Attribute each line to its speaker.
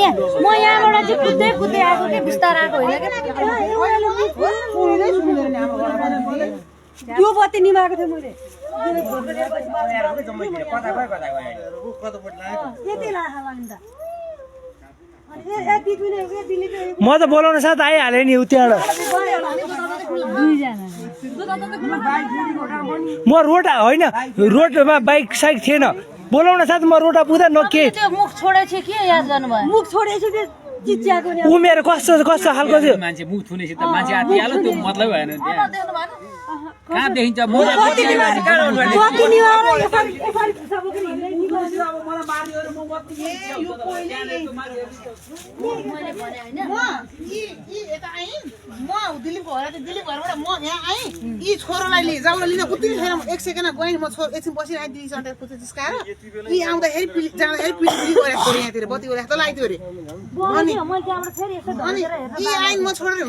Speaker 1: म यहाँबाट चाहिँ कुद्दै आएको के बिस्तार आएको होइन क्या त्यो बत्ती निभाएको थियो मैले
Speaker 2: म त बोलाउन साथ आइहालेँ नि त्यहाँबाट म रोड होइन रोडमा बाइक साइक थिएन बोलाउन साथ म रोडा पुग्दा न के
Speaker 1: मुख छोडेछ के याद गर्नुभयो मुख छोडेछ त्यो चिच्याको
Speaker 2: ऊ मेरो कस्तो खालको थियो
Speaker 3: मान्छे मुख थुनेपछि त मान्छे आतिहाल्यो त्यो मतलब भएन त्यहाँ कहाँ देखिन्छ म
Speaker 4: दिलीप घरबाट म यहाँ आएँ यी छोरोलाई लिएर जाउन लिन कुद्दिनु छैन एक सेकेन्ड गएँ म छोरो एकछिन बसिरहेँ दिदी सन्टार कुद्दै जिस्काएर यी आउँदाखेरि जाँदाखेरि पिली गरेको छोरो यहाँतिर बत्ती गरेको त लाग्थ्यो अरे अनि यी आइन् म छोडेर